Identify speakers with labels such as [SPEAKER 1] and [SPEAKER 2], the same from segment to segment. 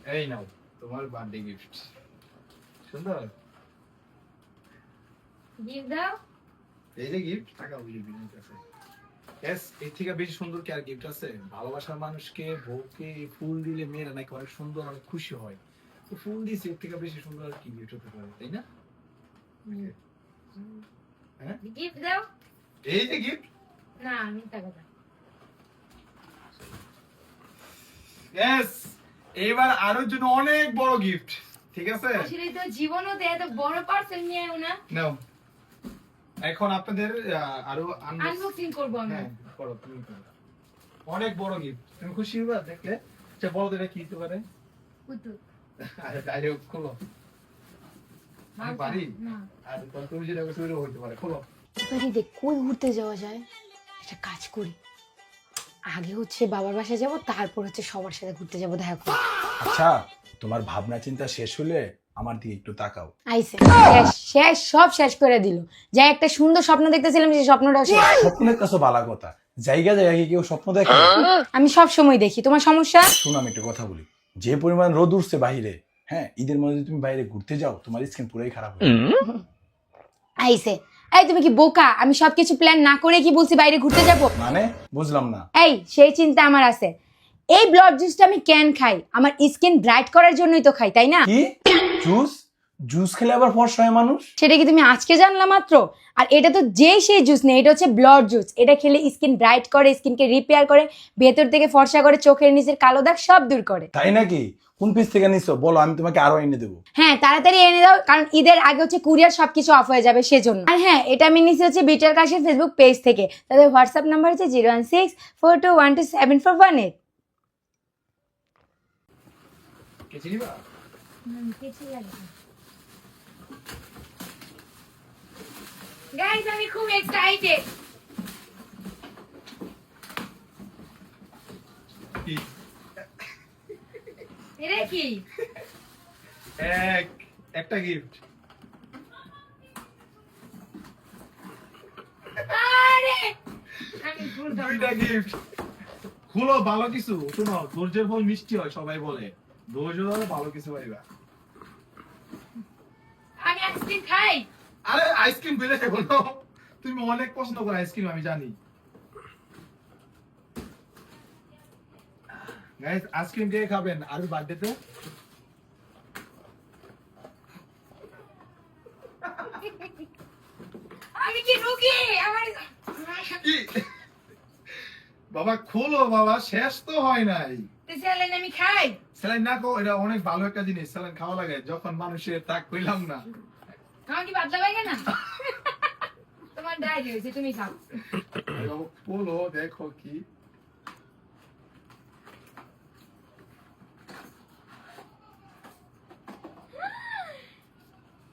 [SPEAKER 1] এই নাও তোমার birthday gift. সুন্দর।
[SPEAKER 2] গিফট দাও।
[SPEAKER 1] এই যে গিফট, টাকা বুঝে দিন কাছে। এস এর থেকে বেশি সুন্দর কি আর গিফট আছে? ভালোবাসার মানুষকে বউকে ফুল দিলে মেয়েরা নাকি অনেক সুন্দর, অনেক খুশি হয়। তো ফুল দিয়েছে, এর থেকে বেশি সুন্দর আর কি গিফট হতে পারে, তাই না? হ্যাঁ,
[SPEAKER 2] গিফট দাও।
[SPEAKER 1] এই যে গিফট।
[SPEAKER 2] না আমি টাকা দাও।
[SPEAKER 1] এস এবার আরো জন্য অনেক বড় গিফট, ঠিক আছে?
[SPEAKER 2] আসলে তো জীবনও তো এত বড় পার্সেল নিয়ে আও না।
[SPEAKER 1] নাও এখন আপনাদের আরো
[SPEAKER 2] আনবক্সিং করব আমি।
[SPEAKER 1] হ্যাঁ করো, তুমি করো। অনেক বড় গিফট, তুমি খুশি হবা দেখলে? আচ্ছা বলো তো এটা কি হতে পারে?
[SPEAKER 2] পুতুল।
[SPEAKER 1] আরে ডাইরেক্ট খোলো। আমি পারি?
[SPEAKER 2] না।
[SPEAKER 1] আর তুমি যেটা বলছো ওইটাও হইতে পারে, খোলো।
[SPEAKER 3] এবারে কই ঘুরতে যাওয়া যায়, একটা কাজ করি, আগে হচ্ছে বাবার বাসায় যাব, তারপর হচ্ছে সবার সাথে ঘুরতে যাব দেখা করতে।
[SPEAKER 4] আচ্ছা, তোমার ভাবনা চিন্তা শেষ হলে আমার দিকে একটু তাকাও।
[SPEAKER 3] আইছে শেষ শেষ সব শেষ করে দিল। যা একটা সুন্দর স্বপ্ন দেখতেছিলাম সেই স্বপ্নটাও শেষ।
[SPEAKER 4] স্বপ্নের কাছে ভালো কথা, জায়গা জায়গা কি কেউ স্বপ্ন দেখে?
[SPEAKER 3] আমি সব সময় দেখি, তোমার সমস্যা?
[SPEAKER 4] শুনো আমি একটা কথা বলি, যে পরিমাণ রোদ উঠছে বাহিরে, হ্যাঁ ঈদের মধ্যে যদি তুমি বাইরে ঘুরতে যাও তোমার স্কিন পুরাই খারাপ হবে।
[SPEAKER 3] আইছে। এই তুমি কি বোকা? আমি সবকিছু প্ল্যান না করে কি বলছি বাইরে ঘুরতে যাব?
[SPEAKER 4] মানে বুঝলাম না।
[SPEAKER 3] এই সেই চিন্তা আমার আছে। এই ব্লড জুসটা আমি কেন খাই? আমার স্কিন ব্রাইট করার জন্যই তো খাই, তাই না?
[SPEAKER 4] কি জুস? জুস খেলে আবার ফর্সা হয় মানুষ?
[SPEAKER 3] সেটা কি তুমি আজকে জানলা মাত্র? আর এটা তো যেই সেই জুস নেই, এটা হচ্ছে ব্লড জুস। এটা খেলে স্কিন ব্রাইট করে, স্কিনকে রিপেয়ার করে, ভেতর থেকে ফর্সা করে, চোখের নিচের কালো দাগ সব দূর করে।
[SPEAKER 4] তাই নাকি? কোন পিস থেকে নিছো বলো, আমি তোমাকে আরো এনে দেবো।
[SPEAKER 3] হ্যাঁ তাড়াতাড়ি এনে দাও, কারণ ঈদের আগে হচ্ছে কুরিয়ার সবকিছু অফ হয়ে যাবে সেজন্য। আর হ্যাঁ, এটা আমি নিচ্ছি হচ্ছে বিটার কাশের ফেসবুক পেজ থেকে। তাদের হোয়াটসঅ্যাপ নাম্বার হচ্ছে 01642127418।
[SPEAKER 1] কে চিনিবা?
[SPEAKER 2] কিছু লাগে না। গাইস আমি খুব এক্সাইটেড।
[SPEAKER 1] কি?
[SPEAKER 2] এটা কি?
[SPEAKER 1] একটা গিফট।
[SPEAKER 2] আরে আমি ভুল
[SPEAKER 1] দুইটা গিফট। খুলো, ভালো কিছু। শোনো, ধৈর্যের ফল মিষ্টি হয় সবাই বলে, ধৈর্য ধরো ভালো কিছু পাইবা।
[SPEAKER 2] আমি আইসক্রিম খাই।
[SPEAKER 1] আরে আইসক্রিম পেলে বলো, তুমি অনেক পছন্দ করো আইসক্রিম, আমি জানি। গাইস আইসক্রিম কে খাবেন আর বার্থডেতে?
[SPEAKER 2] আমি কি রুগী? আমার
[SPEAKER 1] কি? বাবা খোলো বাবা, শেষ তো হয় নাই।
[SPEAKER 2] স্যালাইন আমি খাই।
[SPEAKER 1] স্যালাইন না খাও, এটা অনেক ভালো একটা জিনিস, স্যালাইন খাওয়া লাগে যখন মানুষের তাক কইলাম না।
[SPEAKER 2] আমার কি বাদলা পাই না? তোমার ডায়রি হয়েছে, তুমি খাও।
[SPEAKER 1] খোলো দেখো কি।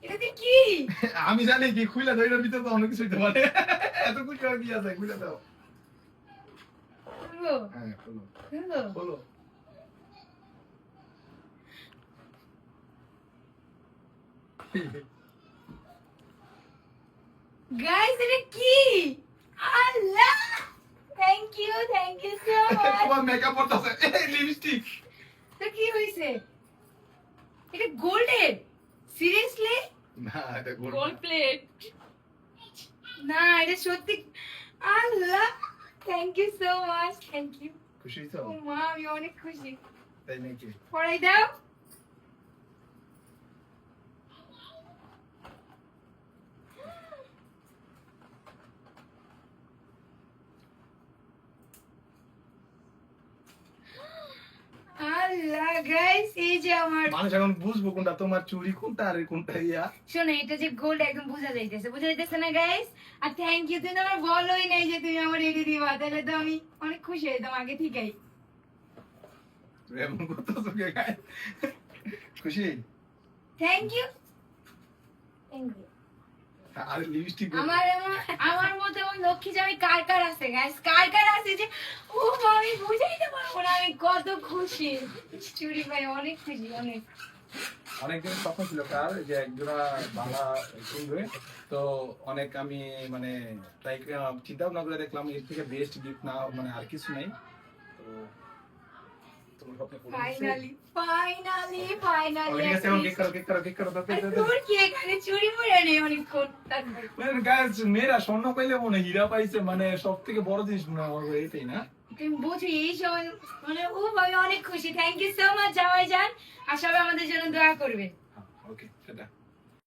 [SPEAKER 2] এটা কি?
[SPEAKER 1] আমি জানি কি, খুইলা দাও, এটার ভিতরে তো অনেক কিছু হইতে পারে। এত কিছু আর কি আছে, খুইলা দাও।
[SPEAKER 2] খুলবো?
[SPEAKER 1] হ্যাঁ খোলো
[SPEAKER 2] খুলবো?
[SPEAKER 1] খোলো।
[SPEAKER 2] গাইস এটা কি? আল্লাহ, থ্যাংক ইউ সো মাচ।
[SPEAKER 1] তোমার মেকআপ করতেছে, লিপস্টিক।
[SPEAKER 2] তো কি হইছে? এটা গোল্ডের? সিরিয়াসলি?
[SPEAKER 1] না এটা
[SPEAKER 2] গোল্ড প্লেট না, এটা সত্যি। Allah, thank you so much, thank you.
[SPEAKER 1] খুশি তো?
[SPEAKER 2] ও মা, আমি অনেক খুশি।
[SPEAKER 1] তাই নাকি?
[SPEAKER 2] পড়াই দাও। আল্লাহ গাইস, এই যে আমার,
[SPEAKER 1] মানুষ এখন বুঝবো কোনটা তোমার চুরি, কোনটা আর কোনটা ইয়া।
[SPEAKER 2] শোনো এটা যে গোল্ড একদম বোঝা যাইতেছে না গাইস। আর থ্যাংক ইউ, তুমি তো আমার বলোই নাই যে তুমি আমার এডি দিবা, তাহলে তো আমি অনেক খুশি হইতাম আগে থেকেই।
[SPEAKER 1] তুমি এমন করতেছো কে গায়ে? খুশি?
[SPEAKER 2] Thank you, thank you.
[SPEAKER 1] আর লিপস্টিক
[SPEAKER 2] আমার মধ্যে ওই লক্ষ্মী যে আমি কার কার আছে গাইস, কার আছে যে ও আমি বুঝাইতে পারবো না আমি কত খুশি। চুরি ভাই অনেক খুশি, অনেক।
[SPEAKER 1] অনেকদিন স্বপ্ন ছিল কার যে একজোড়া বাংলা কিনবে, তো অনেক আমি মানে তাই চিন্তা ভাবনা করে দেখলাম এর থেকে বেস্ট গিফট না মানে আর কিছু নাই। তো তোমার স্বপ্ন পূরণ হয়েছে।
[SPEAKER 2] ফাইনালি ফাইনালি
[SPEAKER 1] Okay,
[SPEAKER 2] ফাইনালি
[SPEAKER 1] ঠিক আছে, এখন কেক কাটো, কেক কাটো, কেক কাটো, দাও, দাও, দাও, দাও।
[SPEAKER 2] তোর কি এখানে চুরি পরে নেই অনেকক্ষণ
[SPEAKER 1] মানে guys, মেয়েরা স্বর্ণ পাইলে মনে হয় হীরা পাইছে, মানে সব থেকে বড় জিনিস মনে হয় আমার এইটাই না।
[SPEAKER 2] তুমি বুঝো এই সময় মানে ও আমি অনেক খুশি থ্যাংক ইউ সো মাচ জামাই জান আর সবাই আমাদের জন্য দোয়া করবে
[SPEAKER 1] ওকে, টাটা।